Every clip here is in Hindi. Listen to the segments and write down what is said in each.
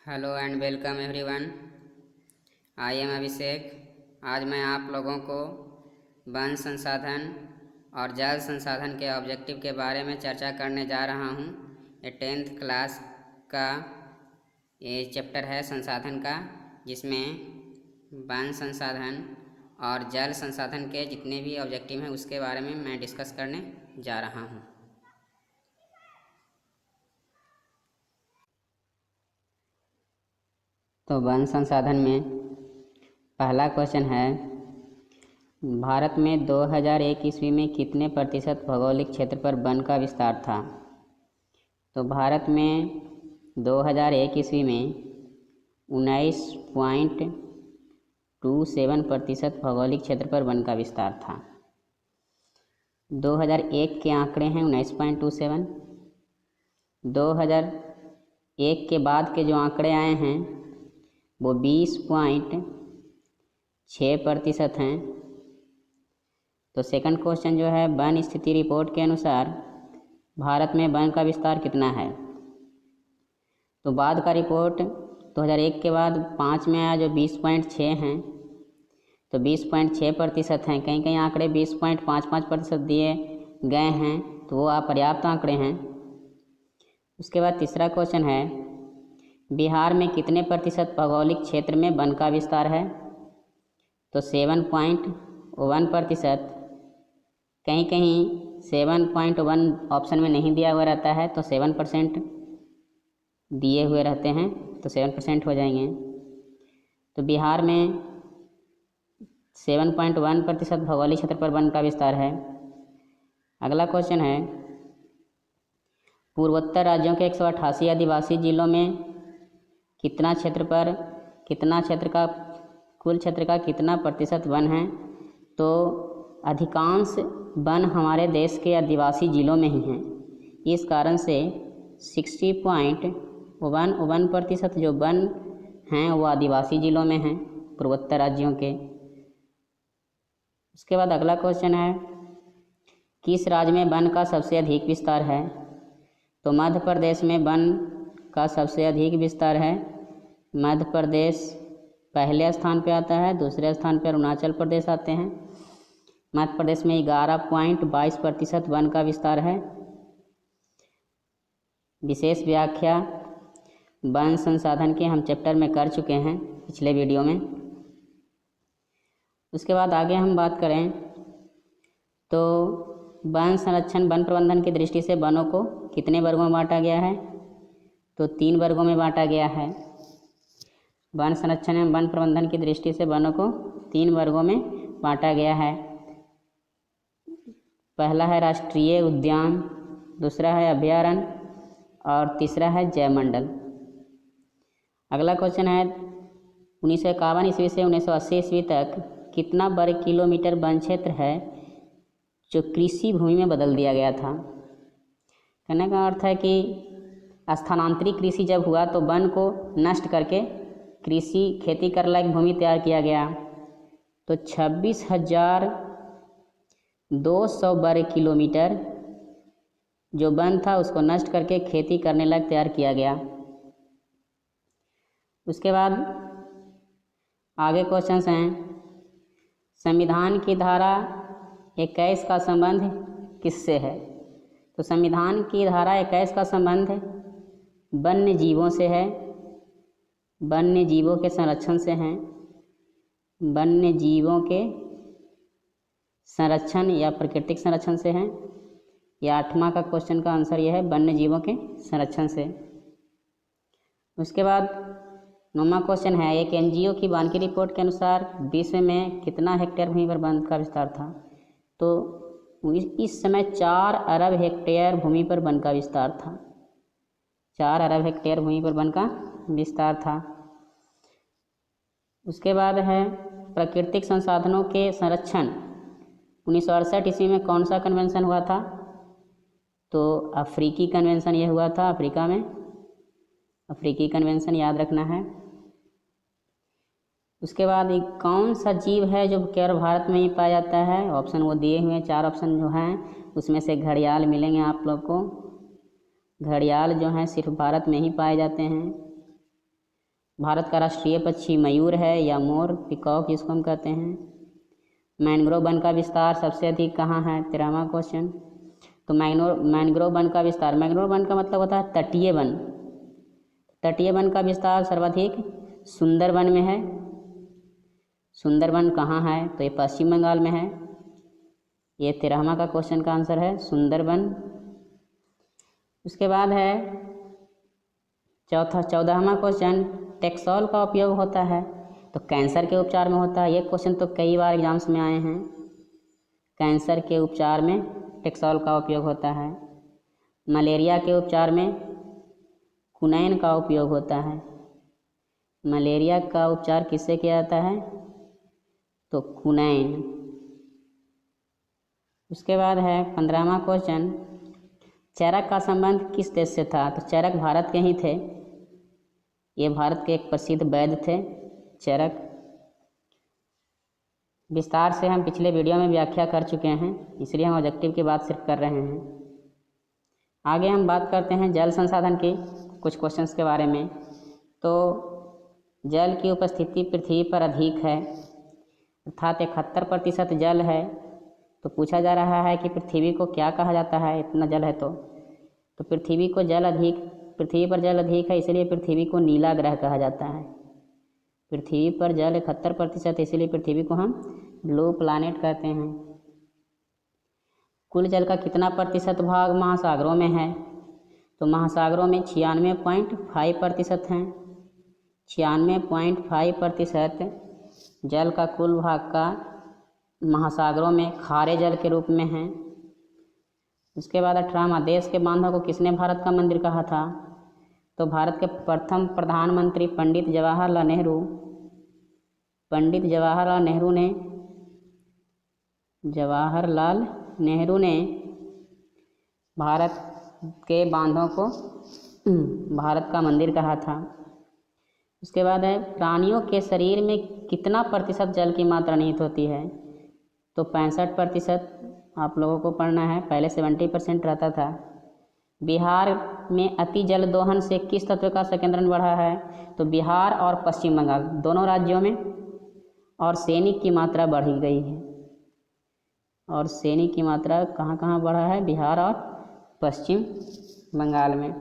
Hello and welcome everyone. I am Abhishek. आज मैं आप लोगों को वन संसाधन और जल संसाधन के ऑब्जेक्टिव के बारे में चर्चा करने जा रहा हूँ। ये 10th क्लास का ये चैप्टर है संसाधन का, जिसमें वन संसाधन और जल संसाधन के जितने भी ऑब्जेक्टिव हैं उसके बारे में मैं डिस्कस करने जा रहा हूँ। तो वन संसाधन में पहला क्वेश्चन है, भारत में 2001 ईस्वी में कितने प्रतिशत भौगोलिक क्षेत्र पर वन का विस्तार था? तो भारत में 2001 ईस्वी में 19.27% भौगोलिक क्षेत्र पर वन का विस्तार था। 2001 के आंकड़े हैं 19.27। 2001 के बाद के जो आंकड़े आए हैं वो 20.6% हैं। तो सेकंड क्वेश्चन जो है, वन स्थिति रिपोर्ट के अनुसार भारत में वन का विस्तार कितना है? तो बाद का रिपोर्ट 2001 के बाद 5 में आया जो 20.6 हैं, तो 20.6% हैं। कहीं कहीं आंकड़े 20.55% दिए गए हैं, तो वो अपर्याप्त आंकड़े हैं। उसके बाद तीसरा क्वेश्चन है, बिहार में कितने प्रतिशत भौगोलिक क्षेत्र में वन का विस्तार है? तो 7.1%। कहीं कहीं 7.1 ऑप्शन में नहीं दिया हुआ रहता है, तो 7% दिए हुए रहते हैं, तो 7% हो जाएंगे। तो बिहार में 7.1% भौगोलिक क्षेत्र पर वन का विस्तार है। अगला क्वेश्चन है, पूर्वोत्तर राज्यों के 188 आदिवासी जिलों में कुल क्षेत्र का कितना प्रतिशत वन है? तो अधिकांश वन हमारे देश के आदिवासी जिलों में ही हैं। इस कारण से 60.11% जो वन हैं वो आदिवासी जिलों में हैं, पूर्वोत्तर राज्यों के। उसके बाद अगला क्वेश्चन है, किस राज्य में वन का सबसे अधिक विस्तार है? तो मध्य प्रदेश में वन का सबसे अधिक विस्तार है। मध्य प्रदेश पहले स्थान पे आता है, दूसरे स्थान पर अरुणाचल प्रदेश आते हैं। मध्य प्रदेश में 11.22% वन का विस्तार है। विशेष व्याख्या वन संसाधन के हम चैप्टर में कर चुके हैं पिछले वीडियो में। उसके बाद आगे हम बात करें तो वन संरक्षण वन प्रबंधन की दृष्टि से वनों को कितने वर्गों में बांटा गया है? तो 3 वर्गों में बांटा गया है। वन संरक्षण एवं वन प्रबंधन की दृष्टि से वनों को 3 वर्गों में बांटा गया है। पहला है राष्ट्रीय उद्यान, दूसरा है अभयारण्य और तीसरा है जैवमंडल। अगला क्वेश्चन है, 1951 ईस्वी से 1980 ईस्वी तक कितना वर्ग किलोमीटर वन क्षेत्र है जो कृषि भूमि में बदल दिया गया था? कहने का अर्थ है कि स्थानांतरित कृषि जब हुआ तो वन को नष्ट करके खेती कर लायक भूमि तैयार किया गया। तो 26,200 वर्ग किलोमीटर जो वन था उसको नष्ट करके खेती करने लायक तैयार किया गया। उसके बाद आगे क्वेश्चंस हैं, संविधान की धारा 21 का संबंध किससे है? तो संविधान की धारा 21 का संबंध वन्य जीवों से है, वन्य जीवों के संरक्षण से हैं। वन्य जीवों के संरक्षण या प्राकृतिक संरक्षण से हैं। या 8वां का क्वेश्चन का आंसर यह है, वन्य जीवों के संरक्षण से। उसके बाद 9वां क्वेश्चन है, एक एनजीओ की वानिकी रिपोर्ट के अनुसार विश्व में कितना हेक्टेयर भूमि पर वन का विस्तार था? तो इस समय 4 अरब हेक्टेयर भूमि पर वन का विस्तार था। 4 अरब हेक्टेयर भूमि पर वन का विस्तार था। उसके बाद है प्राकृतिक संसाधनों के संरक्षण। 1968 ईस्वी में कौन सा कन्वेंशन हुआ था? तो अफ्रीकी कन्वेंशन यह हुआ था, अफ्रीका में। अफ्रीकी कन्वेंशन याद रखना है। उसके बाद कौन सा जीव है जो केवल भारत में ही पाया जाता है? ऑप्शन वो दिए हुए हैं, 4 ऑप्शन जो हैं उसमें से घड़ियाल मिलेंगे आप लोग को। घड़ियाल जो हैं सिर्फ भारत में ही पाए जाते हैं। भारत का राष्ट्रीय पक्षी मयूर है या मोर, पिकॉक जिसको हम कहते हैं। मैंग्रोव वन का विस्तार सबसे अधिक कहाँ है, 13वां क्वेश्चन। तो मैंग्रोव वन का विस्तार, मैंग्रोव वन का मतलब होता है तटीय वन। तटीय वन का विस्तार सर्वाधिक सुंदरवन में है। सुंदरवन कहाँ है, तो ये पश्चिम बंगाल में है। ये 13वां का क्वेश्चन का आंसर है सुंदरवन। उसके बाद है 14वां क्वेश्चन, टेक्सोल का उपयोग होता है तो कैंसर के उपचार में होता है। ये क्वेश्चन तो कई बार एग्जाम्स में आए हैं। कैंसर के उपचार में टेक्सोल का उपयोग होता है। मलेरिया के उपचार में कुनैन का उपयोग होता है। मलेरिया का उपचार किससे किया जाता है, तो कुनैन। उसके बाद है 15वां क्वेश्चन, चरक का संबंध किस देश से था, तो चरक भारत के ही थे। ये भारत के एक प्रसिद्ध वैद्य थे चरक। विस्तार से हम पिछले वीडियो में व्याख्या कर चुके हैं, इसलिए हम ऑब्जेक्टिव की बात सिर्फ कर रहे हैं। आगे हम बात करते हैं जल संसाधन के कुछ क्वेश्चंस के बारे में। तो जल की उपस्थिति पृथ्वी पर अधिक है, अर्थात 71% जल है। तो पूछा जा रहा है कि पृथ्वी को क्या कहा जाता है, इतना जल है तो पृथ्वी पर जल अधिक है, इसलिए पृथ्वी को नीला ग्रह कहा जाता है। पृथ्वी पर जल 71%, इसलिए पृथ्वी को हम ब्लू प्लैनेट कहते हैं। कुल जल का कितना प्रतिशत भाग महासागरों में है, तो महासागरों में 96.5% हैं। 96.5% जल का कुल भाग का महासागरों में खारे जल के रूप में है। उसके बाद 18वां, देश के बांधों को किसने भारत का मंदिर कहा था, तो भारत के प्रथम प्रधानमंत्री पंडित जवाहरलाल नेहरू ने भारत के बांधों को भारत का मंदिर कहा था। उसके बाद है प्राणियों के शरीर में कितना प्रतिशत जल की मात्रा निहित होती है, तो 65% आप लोगों को पढ़ना है, पहले 70% रहता था। बिहार में अति जल दोहन से किस तत्व का संकेंद्रण बढ़ा है, तो बिहार और पश्चिम बंगाल दोनों राज्यों में आर्सेनिक की मात्रा बढ़ी गई है। और आर्सेनिक की मात्रा कहाँ कहाँ बढ़ा है, बिहार और पश्चिम बंगाल में।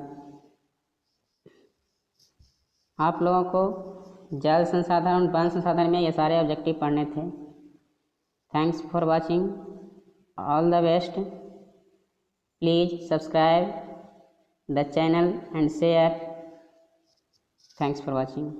आप लोगों को जल संसाधन और वन संसाधन में ये सारे ऑब्जेक्टिव पढ़ने थे। Thanks for watching, all the best. Please subscribe the channel and share. Thanks for watching.